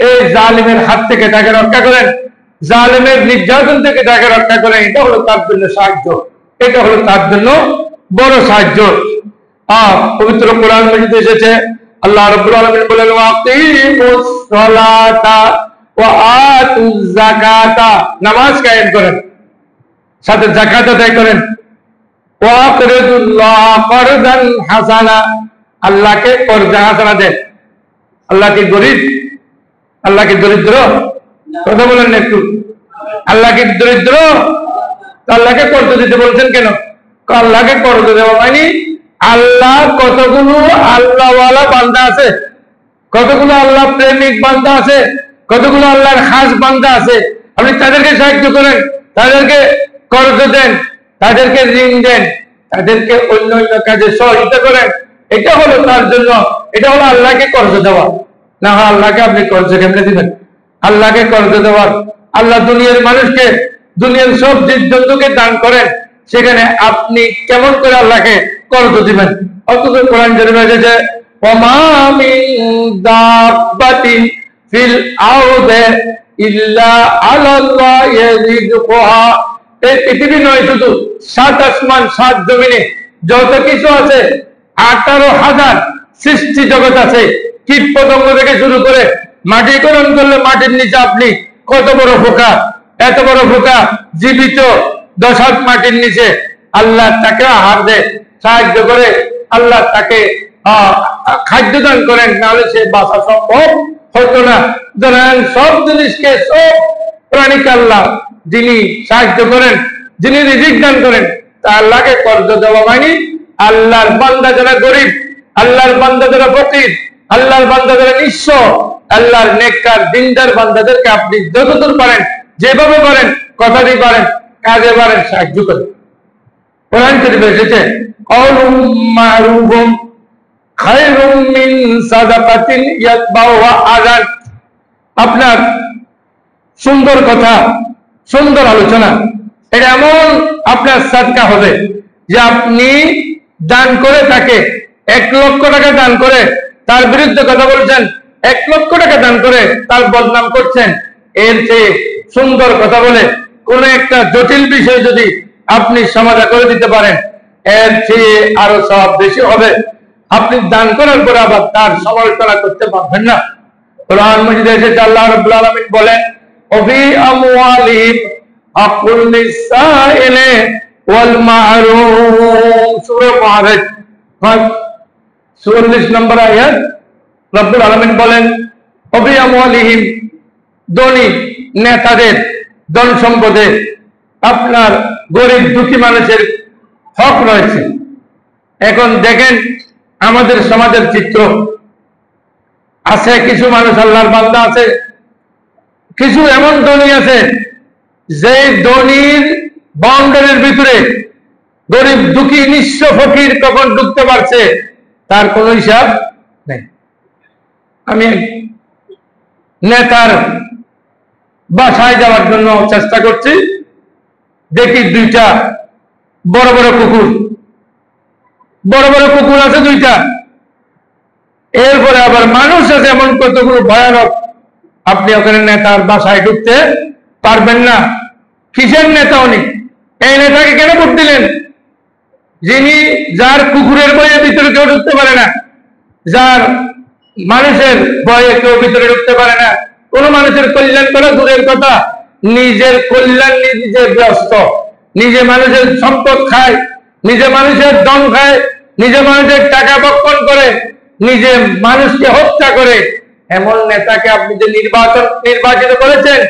এই জালিমের হাত থেকে তাকে রক্ষা করেন, জালিমের নির্যাতন থেকে তাকে রক্ষা করেন। এটা হলো তার জন্য সাহায্য, এটা হলো তার জন্য বড় সাহায্য। পবিত্র কোরআন মাজিদে এসেছে আল্লাহ রাব্বুল আলামিন বলেন ওয়াকিমুস সালাতা ওয়া আতুজ যাকাতা, নামাজ কায়েম করেন, সাথে যাকাত আদায় করেন। ওয়া আকরিদুল্লাহ করদান হাসানা, আল্লাহকে কর্জ হাসানা দেন। আল্লাহ কি গরিব? আল্লাহ কি দরিদ্র? কথা বলেন একটু। আল্লাহ কি দরিদ্র? আল্লাহকে কর্জ দিতে বলছেন কেন? আল্লাহকে কর্জ দেওয়া মানে আল্লাহ কতগুলো আল্লাহওয়ালা বান্দা আছে, কতগুলো আল্লাহ প্রেমিক বান্দা আছে, কতগুলো আল্লাহর খাস বান্দা আছে, আপনি তাদেরকে সাহায্য করেন, তাদেরকে কর্জ দেন, তাদেরকে ঋণ দেন, তাদেরকে অন্য অন্য কাজে সহযোগিতা করেন। এটা হলো তার জন্য, এটা হলো আল্লাহকে কর্জ দেওয়া। না হয় আল্লাহকে আপনি কর্জ কেমনে দিবেন? আল্লাহকে কর্জ দেওয়ার, আল্লাহ দুনিয়ার মানুষকে, দুনিয়ার সব জীবজন্তুকে দান করেন, সেখানে আপনি কেমন করে আল্লাহকে কর্জ দিবেন? অথচ কোরআন শরীফে এসেছে ওমা মিন দাব্বাতিন ফিল আরদি ইল্লা আলাল্লাহি রিজকুহা। এই পৃথিবী নয়, শুধু সাত আসমান সাত জমিনে যত কিছু আছে, 18,000 সৃষ্টি জগৎ আছে, কীট পতঙ্গ থেকে শুরু করে মাটিকরণ করলে মাটির নিচে আপনি কত বড় পোকা, এত বড় পোকা জীবিত 10 হাত মাটির নিচে, আল্লাহ তাকে আহার দেয়, সাহায্য করে, আল্লাহ তাকে খাদ্য দান করেন, নাহলে সে বাঁচা সম্ভব হতো না। ধরেন সব জিনিসকে, সব প্রাণীকে আল্লাহ যিনি সাহায্য করেন, যিনি রিজিক দান করেন, তা আল্লাহকে কর্জ দেওয়া মানে আল্লাহর বান্দা যারা গরিব, আল্লাহর বান্দা যারা ফকির, আল্লাহর বান্দা যারা নিঃস্ব, আল্লাহর নেককার দিনদার বান্দাদেরকে আপনি যতদূর পারেন, যেভাবে পারেন, কথা দিয়ে পারেন, কাজে পারেন, সাহায্য করেন। কোরআন শরীফে এসেছে কওলুম মারুফুম খায়রুম মিন সাদাকাতিন ইয়াতবাউহা আযান। আপনার সুন্দর কথা, সুন্দর আলোচনা, এটা এমন আপনার সাদকা হবে যে আপনি দান করে তাকে 1 লক্ষ টাকা দান করে তার বিরুদ্ধে কথা বলছেন, 1 লক্ষ টাকা দান করে তার বদনাম করছেন, এর চেয়ে সুন্দর কথা বলে কোন একটা জটিল বিষয় যদি আপনি সমাধান করে দিতে পারেন, এর চেয়ে আরো সওয়াব বেশি হবে। আপনি দান করার পরে আবার তার সমালোচনা করতে পারবেন না। কোরআন মাজিদে এসেছে আল্লাহ রাব্বুল আলামিন বলেন ওফি আমওয়ালিহিম হাক্কুল লিসাইলি ওয়াল মাহরুম। সূরা মুআরিজ 44 নম্বর আয়াত রাব্বুল আলামিন বলেন ওফি আমওয়ালিহিম, ধনী নেতাদের ধন সম্পদে আপনার গরিব দুঃখী মানুষের হক রয়েছে। এখন দেখেন আমাদের সমাজের চিত্র, আছে কিছু মানুষ আল্লাহর বান্দা আছে, কিছু এমন ধনী আছে যে ধনীর বাউন্ডারির ভিতরে গরিব দুঃখী নিঃস্ব ফকির কখন ঢুকতে পারছে তার কোনো হিসাব নেই। আমি নেতার বাসায় যাওয়ার জন্য চেষ্টা করছি, দেখি 2টা বড় বড় কুকুর, বড় বড় কুকুর আছে 2টা, এরপরে আবার মানুষ আছে এমন কতগুলো ভয়ানক, আপনি ওখানে নেতার বাসায় ঢুকতে পারবেন না। কিসের নেতা উনি? এই নেতাকে কেন ভোট দিলেন? যিনি, যার কুকুরের ভয়ে ভিতরে কেউ ঢুকতে পারে না, যার মানুষের ভয়ে কেউ ভিতরে ঢুকতে পারে না, কোন মানুষের কল্যাণ করা দূরের কথা, নিজের কল্যাণ নিজে ব্যস্ত, নিজে মানুষের সম্পদ খায়, নিজে মানুষের দম খায়, নিজে মানুষের টাকা বক্ষণ করে, নিজে মানুষকে হত্যা করে, এমন নেতাকে আপনি যে নির্বাচিত করেছেন